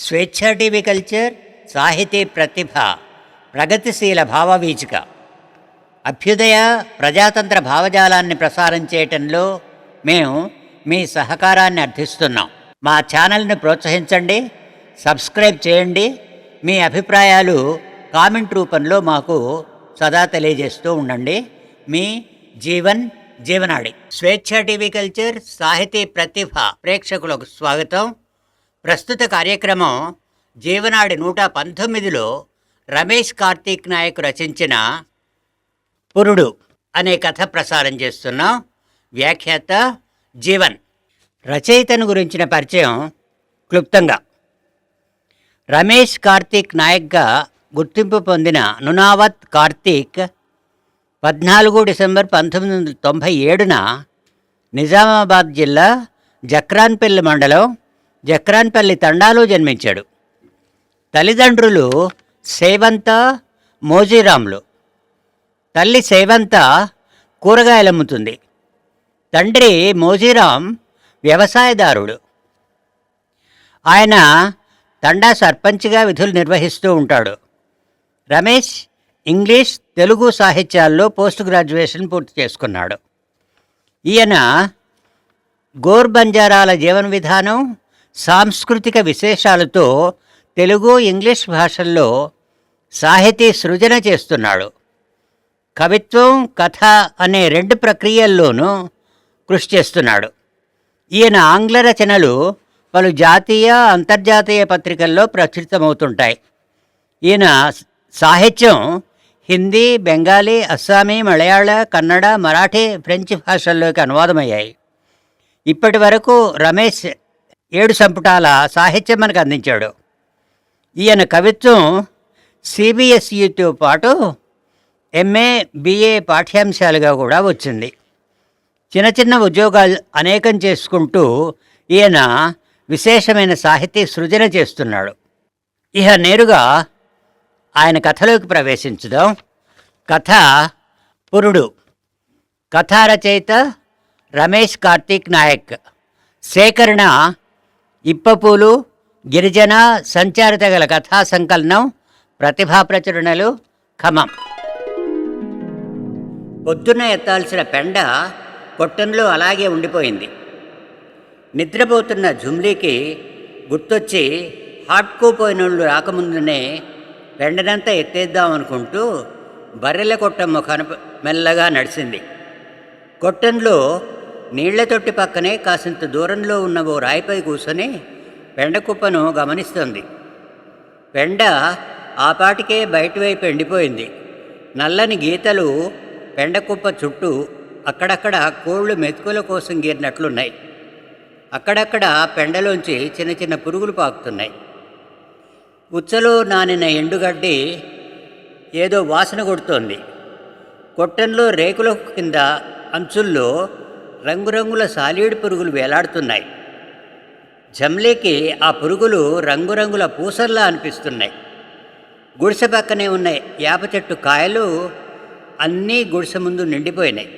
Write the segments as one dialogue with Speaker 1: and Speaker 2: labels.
Speaker 1: స్వేచ్ఛా TV culture, సాహితీ ప్రతిభ, ప్రగతిశీల భావవీచిక, అభ్యుదయ ప్రజాతంత్ర భావజాలాన్ని ప్రసారం చేయటంలో మేము మీ సహకారాన్ని అర్థిస్తున్నాం. మా ఛానల్ని ప్రోత్సహించండి, సబ్స్క్రైబ్ చేయండి. మీ అభిప్రాయాలు కామెంట్ రూపంలో మాకు సదా తెలియజేస్తూ ఉండండి. మీ జీవనాడి. స్వేచ్ఛా టీవీ కల్చర్, సాహితీ ప్రతిభ ప్రేక్షకులకు స్వాగతం. ప్రస్తుత కార్యక్రమం జీవనాడి 119లో రమేష్ కార్తీక్ నాయక్ రచించిన పురుడు అనే కథ ప్రసారం చేస్తున్నాం. వ్యాఖ్యాత జీవన్. రచయితను గురించిన పరిచయం క్లుప్తంగా. రమేష్ కార్తీక్ నాయక్గా గుర్తింపు పొందిన నునావత్ కార్తీక్ 14 డిసెంబర్ 1997న నిజామాబాద్ జిల్లా జక్రాన్పల్లి మండలం జక్రాన్పల్లి తండాలో జన్మించాడు. తల్లిదండ్రులు సేవంత, మోజీరాములు. తల్లి సేవంత కూరగాయలమ్ముతుంది. తండ్రి మోజీరాం వ్యవసాయదారుడు. ఆయన తండా సర్పంచ్గా విధులు నిర్వహిస్తూ ఉంటాడు. రమేష్ ఇంగ్లీష్, తెలుగు సాహిత్యాల్లో పోస్ట్ గ్రాడ్యుయేషన్ పూర్తి చేసుకున్నాడు. ఈయన గోర్ బంజారాల జీవన విధానం, సాంస్కృతిక విశేషాలతో తెలుగు, ఇంగ్లీష్ భాషల్లో సాహితీ సృజన చేస్తున్నాడు. కవిత్వం, కథ అనే 2 ప్రక్రియల్లోనూ కృషి చేస్తున్నాడు. ఈయన ఆంగ్ల రచనలు పలు జాతీయ, అంతర్జాతీయ పత్రికల్లో ప్రచురితమవుతుంటాయి. ఈయన సాహిత్యం హిందీ, బెంగాలీ, అస్సామీ, మలయాళ, కన్నడ, మరాఠీ, ఫ్రెంచ్ భాషల్లోకి అనువాదమయ్యాయి. ఇప్పటి వరకు రమేష్ 7 సంపుటాల సాహిత్యం మనకు అందించాడు. ఈయన కవిత్వం సిబిఎస్ఈతో పాటు ఎంఏ, బిఏ పాఠ్యాంశాలుగా కూడా వచ్చింది. చిన్న చిన్న ఉద్యోగాలు అనేకం చేసుకుంటూ ఈయన విశేషమైన సాహితీ సృజన చేస్తున్నాడు. ఇహ నేరుగా ఆయన కథలోకి ప్రవేశించుదాం. కథ పురుడు. కథా రచయిత రమేష్ కార్తీక్ నాయక్. సేకరణ ఇప్పపూలు గిరిజన సంచారిత గల కథా సంకలనం, ప్రతిభా ప్రచురణలు, ఖమ్మం. పొద్దున్న ఎత్తాల్సిన పెండ కొట్టంలో అలాగే ఉండిపోయింది. నిద్రపోతున్న జుమ్లీకి గుర్తొచ్చి హాట్కోపోయినోళ్ళు రాకముందునే పెండనంతా ఎత్తేద్దామనుకుంటూ బర్రెల కొట్టం ముఖాన మెల్లగా నడిచింది. కొట్టంలో నీళ్ల తొట్టి పక్కనే కాసింత దూరంలో ఉన్న ఓ రాయిపై కూర్చొని పెండకుప్పను గమనిస్తుంది. పెండ ఆపాటికే బయటవైపు ఎండిపోయింది. నల్లని గీతలు పెండకుప్ప చుట్టూ అక్కడక్కడ కోళ్ళు మెతుకుల కోసం గీరినట్లున్నాయి. అక్కడక్కడ పెండలోంచి చిన్న చిన్న పురుగులు పాకుతున్నాయి. ఉచ్చలో నానిన ఎండుగడ్డి ఏదో వాసన కొడుతోంది. కొట్టంలో రేకుల కింద అంచుల్లో రంగురంగుల సాలీడు పురుగులు వేలాడుతున్నాయి. జమ్లీకి ఆ పురుగులు రంగురంగుల పూసల్లా అనిపిస్తున్నాయి. గుడిసె పక్కనే ఉన్న యాప చెట్టు కాయలు అన్నీ గుడిసె ముందు నిండిపోయినాయి.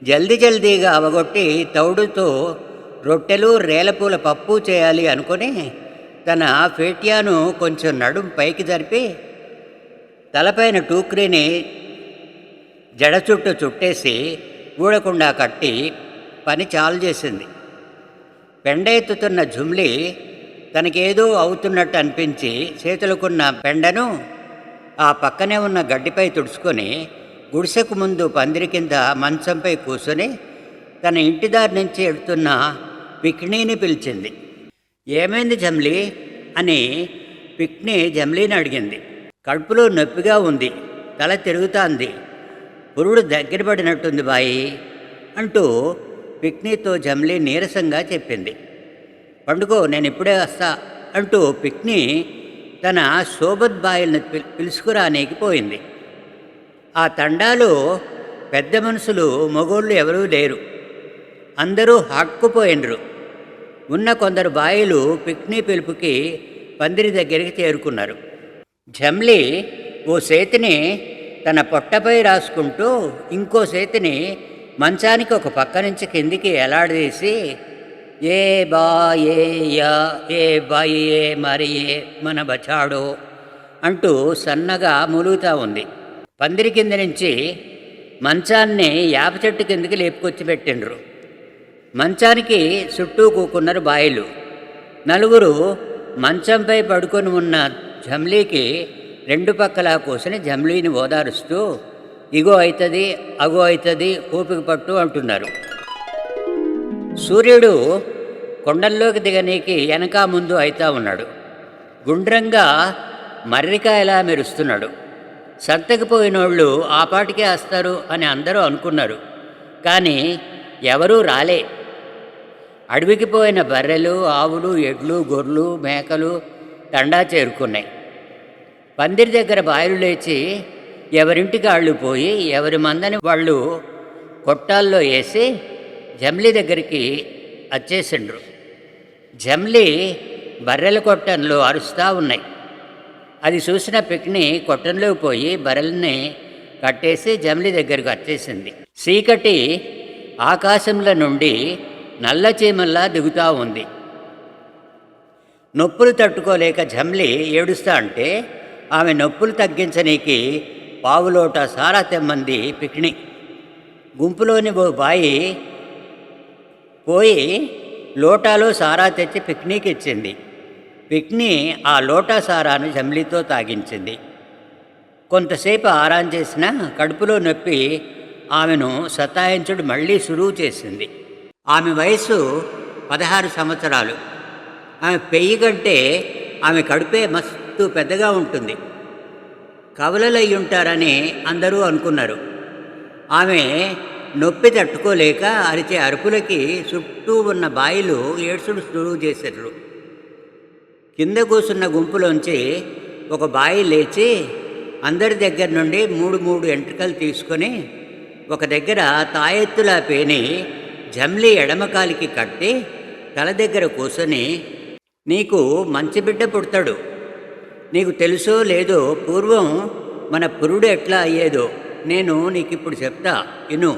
Speaker 1: జల్దీగా అవగొట్టి తౌడుతో రొట్టెలు, రేలపూల పప్పు చేయాలి అనుకొని తన ఫేట్యాను కొంచెం నడుం పైకి జరిపి తలపైన టూక్రీని జడ చుట్టూ చుట్టేసి ఊడకుండా కట్టి పని చాలు చేసింది. పెండ ఎత్తుతున్న జుమ్లి తనకేదో అవుతున్నట్టు అనిపించి చేతులకున్న పెండను ఆ పక్కనే ఉన్న గడ్డిపై తుడుచుకొని గుడిసెకు ముందు పందిరి కింద మంచంపై కూర్చొని తన ఇంటిదారి నుంచి ఎడుతున్న పిక్నీని పిలిచింది. ఏమైంది జమ్లీ అని పిక్ని జమ్లీని అడిగింది. కడుపులో నొప్పిగా ఉంది, తల తిరుగుతాంది, పురుడు దగ్గర పడినట్టుంది బాయి అంటూ పిక్నీతో జమ్లీ నీరసంగా చెప్పింది. పండుకో, నేను ఇప్పుడే వస్తా అంటూ పిక్ని తన సోబత్ బాయిల్ని పిలుచుకురానికి పోయింది. ఆ తండాలో పెద్ద మనుషులు, మగోళ్ళు ఎవరూ లేరు. అందరూ హాక్కుపోయినరు. ఉన్న కొందరు బాయిలు పిక్ని పిలుపుకి పందిరి దగ్గరికి చేరుకున్నారు. జమ్లీ ఓ చేతిని తన పొట్టపై రాసుకుంటూ ఇంకో చేతిని మంచానికి ఒక పక్క నుంచి కిందికి ఎలాడదీసి ఏ బా ఏ యా ఏ బాయి ఏ మరి ఏ మన బచాడో అంటూ సన్నగా మూలుగుతూ ఉంది. పందిరి కింద నుంచి మంచాన్ని యాప చెట్టు కిందకి లేపుకొచ్చి పెట్టిండ్రు. మంచానికి చుట్టూ కూకున్నారు బాయిలు. నలుగురు మంచంపై పడుకొని ఉన్న జమ్లీకి రెండు పక్కలా కూర్చొని జమ్లీని ఓదారుస్తూ ఇగో అవుతుంది అగో అవుతుంది ఓపిక పట్టు అంటున్నారు. సూర్యుడు కొండల్లోకి దిగనీకి వెనక ముందు అవుతా ఉన్నాడు. గుండ్రంగా మర్రికాయలా మెరుస్తున్నాడు. సంతకి పోయినోళ్ళు ఆ పాటికే వస్తారు అని అందరూ అనుకున్నారు. కానీ ఎవరూ రాలే. అడవికి పోయిన బర్రెలు, ఆవులు, ఎడ్లు, గొర్రెలు, మేకలు తండా చేరుకున్నాయి. పందిరి దగ్గర బాయలు లేచి ఎవరింటికి వాళ్ళు పోయి ఎవరి మందని వాళ్ళు కొట్టాల్లో వేసి జమ్లీ దగ్గరికి వచ్చేసిండ్రు. జమ్లీ బర్రెల కొట్టంలో అరుస్తూ ఉన్నాయి. అది చూసిన పిక్ని కొట్టంలోకి పోయి బర్రెల్ని కట్టేసి జమ్లీ దగ్గరికి వచ్చేసింది. చీకటి ఆకాశంలో నుండి నల్ల చీమల్లా దిగుతూ ఉంది. నొప్పులు తట్టుకోలేక జమ్లీ ఏడుస్తా అంటే ఆమె నొప్పులు తగ్గించనీకి పావులోట సారా తెమ్మంది పిక్ని. గుంపులోని ఓ బాయి పోయి లోటాలో సారా తెచ్చి పిక్నీకి ఇచ్చింది. పిక్ని ఆ లోటా సారాను జమ్లీతో తాగించింది. కొంతసేపు ఆరాం చేసినా కడుపులో నొప్పి ఆమెను సతాయించుడు మళ్ళీ సులువు చేసింది. ఆమె వయసు 16 సంవత్సరాలు. ఆమె పెయ్యి కంటే ఆమె కడుపే మస్తు పెద్దగా ఉంటుంది. కవలలయ్యి ఉంటారని అందరూ అనుకున్నారు. ఆమె నొప్పి తట్టుకోలేక అరిచే అరుపులకి చుట్టూ ఉన్న బాయిలు ఏడ్చుడు సులువు చేశారు. కింద కూసున్న గుంపులోంచి ఒక బాయి లేచి అందరి దగ్గర నుండి మూడు ఎంట్రుకలు తీసుకొని ఒక దగ్గర తాయెత్తులా పేని జమ్లీ ఎడమకాలికి కట్టి తల దగ్గర కూర్చొని నీకు మంచి బిడ్డ పుడతాడు. నీకు తెలుసో లేదో పూర్వం మన పురుడు ఎట్లా అయ్యేదో నేను నీకిప్పుడు చెప్తా ఇను.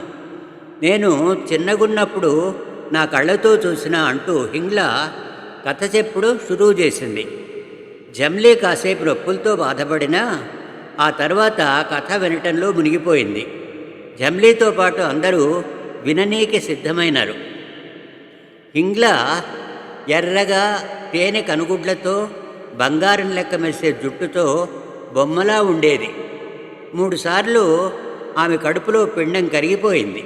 Speaker 1: నేను చిన్నగున్నప్పుడు నా కళ్ళతో చూసిన అంటూ హింగ్లా కథ చెప్పుడు షురువు చేసింది. జమ్లీ కాసేపు నొప్పులతో బాధపడినా ఆ తర్వాత కథ వినటంలో మునిగిపోయింది. జమ్లీతో పాటు అందరూ విననీకి సిద్ధమైనారు. హింగ్లా ఎర్రగా తేనె కనుగుడ్లతో బంగారం లెక్క మెరిసే జుట్టుతో బొమ్మలా ఉండేది. 3 సార్లు ఆమె కడుపులో పిండం కరిగిపోయింది.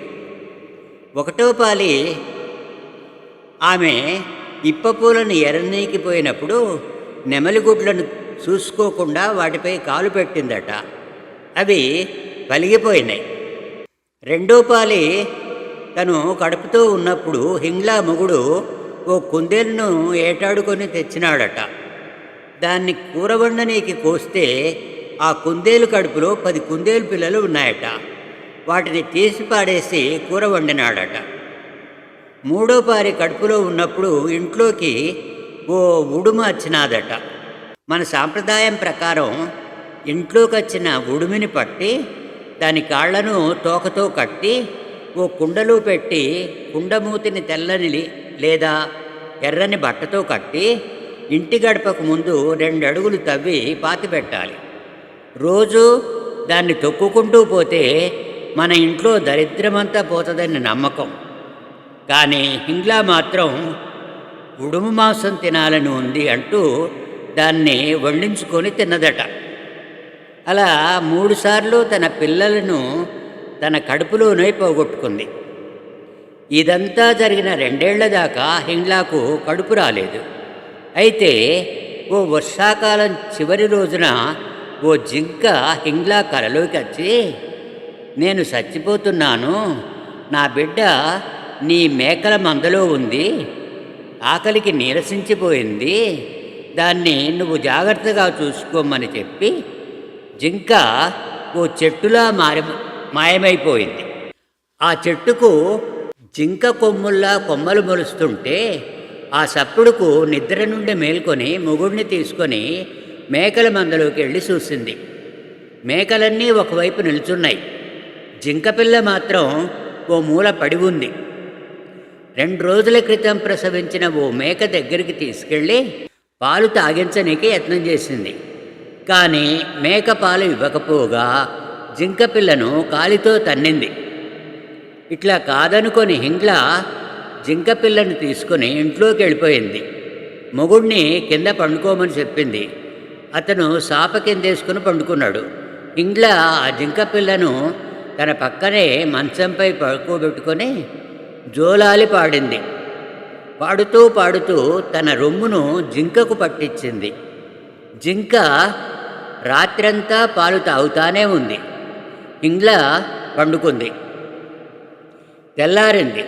Speaker 1: 1వ పాలి ఆమె ఇప్పపూలను ఎర్రనీకిపోయినప్పుడు నెమలిగుడ్లను చూసుకోకుండా వాటిపై కాలు పెట్టిందట. అవి పలిగిపోయినాయి. 2వ పాలి తను కడుపుతో ఉన్నప్పుడు హింగ్లా మొగుడు ఓ కుందేలును ఏటాడుకొని తెచ్చినాడట. దాన్ని కూర వండనీకి కోస్తే ఆ కుందేలు కడుపులో 10 కుందేలు పిల్లలు ఉన్నాయట. వాటిని తీసి పాడేసి కూర వండినాడట. 3వ పారి కడుపులో ఉన్నప్పుడు ఇంట్లోకి ఓ ఉడుము వచ్చినాదట. మన సాంప్రదాయం ప్రకారం ఇంట్లోకి వచ్చిన ఉడుమిని పట్టి దాని కాళ్లను తోకతో కట్టి ఓ కుండలో పెట్టి కుండమూతిని తెల్లని లేదా ఎర్రని బట్టతో కట్టి ఇంటి గడపకు ముందు 2 అడుగులు తవ్వి పాతిపెట్టాలి. రోజు దాన్ని తొక్కుకుంటూ పోతే మన ఇంట్లో దరిద్రమంతా పోతుందని నమ్మకం. కానీ హింగ్లా మాత్రం ఉడుము మాంసం తినాలని ఉంది అంటూ దాన్ని వండించుకొని తిన్నదట. అలా 3 సార్లు తన పిల్లలను తన కడుపులోనే పోగొట్టుకుంది. ఇదంతా జరిగిన 2 ఏళ్ల దాకా హింగ్లాకు కడుపు రాలేదు. అయితే ఓ వర్షాకాలం చివరి రోజున ఓ జింక హింగ్లా కలలోకి వచ్చి నేను చచ్చిపోతున్నాను, నా బిడ్డ నీ మేకల మందలో ఉంది, ఆకలికి నీరసించిపోయింది, దాన్ని నువ్వు జాగ్రత్తగా చూసుకోమని చెప్పి జింక ఓ చెట్టులా మాయమైపోయింది. ఆ చెట్టుకు జింక కొమ్ముల్లా కొమ్మలు మొలుస్తుంటే ఆ సప్పుడుకు నిద్ర నుండి మేల్కొని మొగుడిని తీసుకొని మేకల మందలోకి వెళ్ళి చూసింది. మేకలన్నీ ఒకవైపు నిల్చున్నాయి. జింకపిల్ల మాత్రం ఓ మూల పడి ఉంది. 2 రోజుల క్రితం ప్రసవించిన ఓ మేక దగ్గరికి తీసుకెళ్ళి పాలు తాగించనీకి యత్నం చేసింది. కానీ మేక పాలు ఇవ్వకపోగా జింక పిల్లను కాలితో తన్నింది. ఇట్లా కాదనుకొని హింగ్ల జింక పిల్లను తీసుకుని ఇంట్లోకి వెళ్ళిపోయింది. మొగుడిని కింద పండుకోమని చెప్పింది. అతను సాప కిందేసుకుని పండుకున్నాడు. హింగ్ల ఆ జింక పిల్లను తన పక్కనే మంచంపై పడుకోబెట్టుకొని జోలాలి పాడింది. పాడుతూ పాడుతూ తన రొమ్మును జింకకు పట్టించింది. జింక రాత్రంతా పాలు తాగుతానే ఉంది. హింగ్ల పండుకుంది. తెల్లారింది.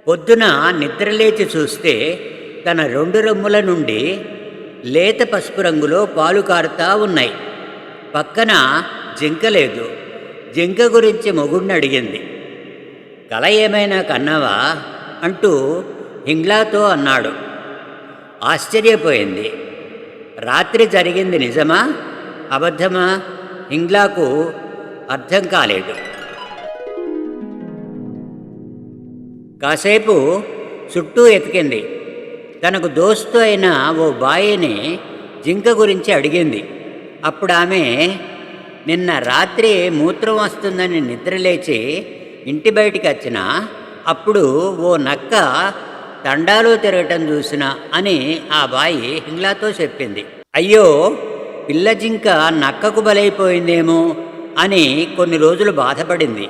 Speaker 1: పొద్దున నిద్రలేచి చూస్తే తన 2 రొమ్ముల నుండి లేత పసుపు రంగులో పాలు కారుతా ఉన్నాయి. పక్కన జింక లేదు. జింక గురించి మొగుడిని అడిగింది. కల ఏమైనా కన్నావా అంటూ హింగ్లాతో అన్నాడు. ఆశ్చర్యపోయింది. రాత్రి జరిగింది నిజమా అబద్ధమా? హింగ్లాకు అర్థం కాలేదు. కాసేపు చుట్టూ ఎతికింది. తనకు దోస్తు అయిన ఓ బాయిని జింక గురించి అడిగింది. అప్పుడు ఆమె, నిన్న రాత్రి మూత్రం వస్తుందని నిద్రలేచి ఇంటి బయటికి వచ్చిన అప్పుడు ఓ నక్క తండాలో తిరగటం చూసిన అని ఆ బాయి హింగ్లాతో చెప్పింది. అయ్యో, పిల్ల జింక నక్కకు బలైపోయిందేమో అని కొన్ని రోజులు బాధపడింది.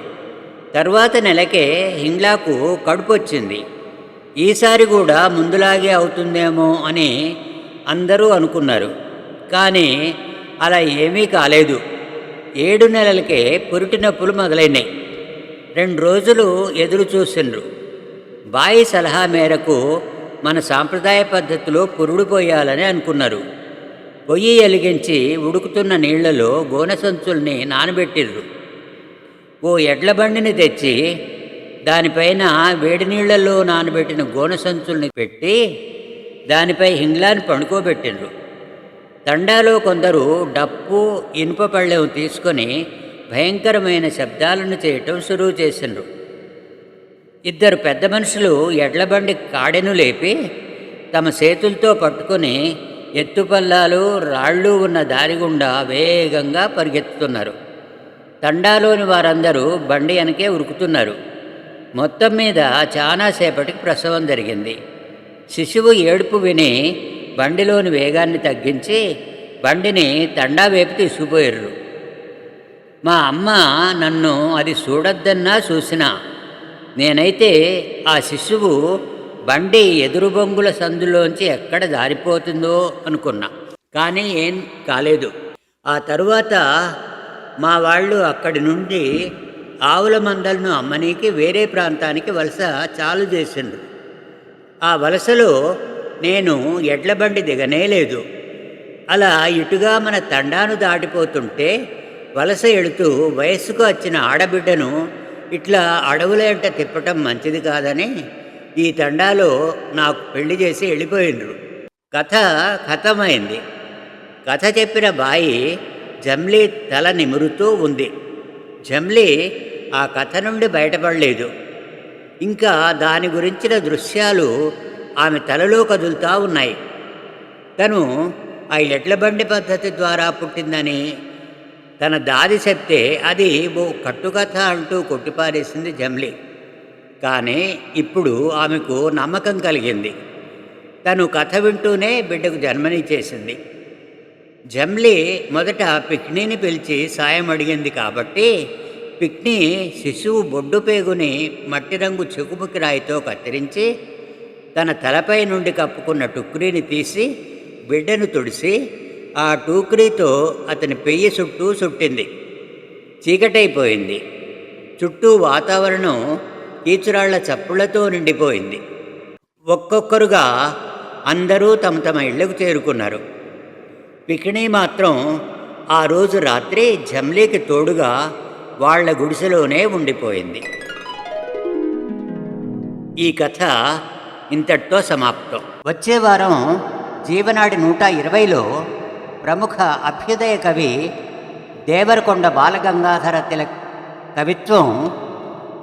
Speaker 1: తర్వాత నెలకే హింగ్లాకు కడుపు వచ్చింది. ఈసారి కూడా ముందులాగే అవుతుందేమో అని అందరూ అనుకున్నారు. కానీ అలా ఏమీ కాలేదు. 7 నెలలకే పురిటి నొప్పులు మొదలైనాయి. 2 రోజులు ఎదురు చూసిండ్రు. బాయి సలహా మేరకు మన సాంప్రదాయ పద్ధతిలో పురుడు పోయాలని అనుకున్నారు. పొయ్యి వెలిగించి ఉడుకుతున్న నీళ్లలో గోనె సంచుల్ని నానబెట్టిర్రు. ఓ ఎడ్ల బండిని తెచ్చి దానిపైన వేడి నీళ్లలో నానబెట్టిన గోనె సంచుల్ని పెట్టి దానిపై హింగ్లాన్ని పండుకోబెట్టిండ్రు. తండాలో కొందరు డప్పు, ఇనుప పళ్ళెం తీసుకొని భయంకరమైన శబ్దాలను చేయటం సురువు చేసిండ్రు. 2 పెద్ద మనుషులు ఎడ్లబండి కాడెను లేపి తమ చేతులతో పట్టుకొని ఎత్తుపల్లాలు, రాళ్ళు ఉన్న దారి గుండా వేగంగా పరిగెత్తుతున్నారు. తండాలోని వారందరూ బండి వెనకే ఉరుకుతున్నారు. మొత్తం మీద చాలాసేపటికి ప్రసవం జరిగింది. శిశువు ఏడుపు విని బండిలోని వేగాన్ని తగ్గించి బండిని తండా వైపు తీసుకుపోయారు. మా అమ్మ నన్ను అది చూడొద్దన్నా చూసినా నేనైతే ఆ శిశువు బండి ఎదురు బొంగుల సందులోంచి ఎక్కడ జారిపోతుందో అనుకున్నా. కానీ ఏం కాలేదు. ఆ తరువాత మా వాళ్ళు అక్కడి నుండి ఆవుల మందలను అమ్మనీకి వేరే ప్రాంతానికి వలస చాలు చేసిండ్రు. ఆ వలసలో నేను ఎడ్ల బండి దిగనేలేదు. అలా ఇటుగా మన తండాను దాటిపోతుంటే వలస ఎడుతూ వయస్సుకు వచ్చిన ఆడబిడ్డను ఇట్లా అడవుల వెంట తిప్పటం మంచిది కాదని ఈ తండాలో నాకు పెళ్లి చేసి వెళ్ళిపోయిండ్రు. కథ ఖతమైంది. కథ చెప్పిన బాయి జమ్లీ తల నిమురుతూ ఉంది. జమ్లీ ఆ కథ నుండి బయటపడలేదు. ఇంకా దాని గురించిన దృశ్యాలు ఆమె తలలో కదులుతూ ఉన్నాయి. తను ఆ ఎడ్లబండి పద్ధతి ద్వారా పుట్టిందని తన దాది చెప్తే అది ఓ కట్టుకథ అంటూ కొట్టిపారేసింది జమ్లీ. కానీ ఇప్పుడు ఆమెకు నమ్మకం కలిగింది. తను కథ వింటూనే బిడ్డకు జన్మనిచ్చేసింది. జమ్లీ మొదట పిక్నీని పిలిచి సాయం అడిగింది కాబట్టి పిక్నీ శిశువు బొడ్డు పేగుని మట్టి రంగు చెకుపుకి రాయితో కత్తిరించి తన తలపై నుండి కప్పుకున్న టుక్రీని తీసి బిడ్డను తుడిసి ఆ టూక్రీతో అతని పెయ్యి చుట్టూ చుట్టింది. చీకటైపోయింది. చుట్టూ వాతావరణం కీచురాళ్ల చప్పుళ్లతో నిండిపోయింది. ఒక్కొక్కరుగా అందరూ తమ తమ ఇళ్లకు చేరుకున్నారు. పికిణీ మాత్రం ఆ రోజు రాత్రి జమ్లీకి తోడుగా వాళ్ల గుడిసెలోనే ఉండిపోయింది. ఈ కథ ఇంతటితో సమాప్తం. వచ్చే వారం జీవనాడి 120లో ప్రముఖ అభ్యుదయ కవి దేవరకొండ బాలగంగాధర తిలక్ కవిత్వం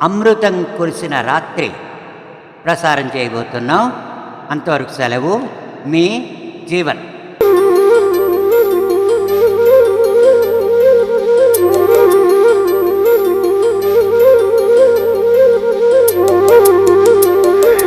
Speaker 1: అమృతం కురిసిన రాత్రి ప్రసారం చేయబోతున్నాం. అంతవరకు సెలవు. మీ జీవన్.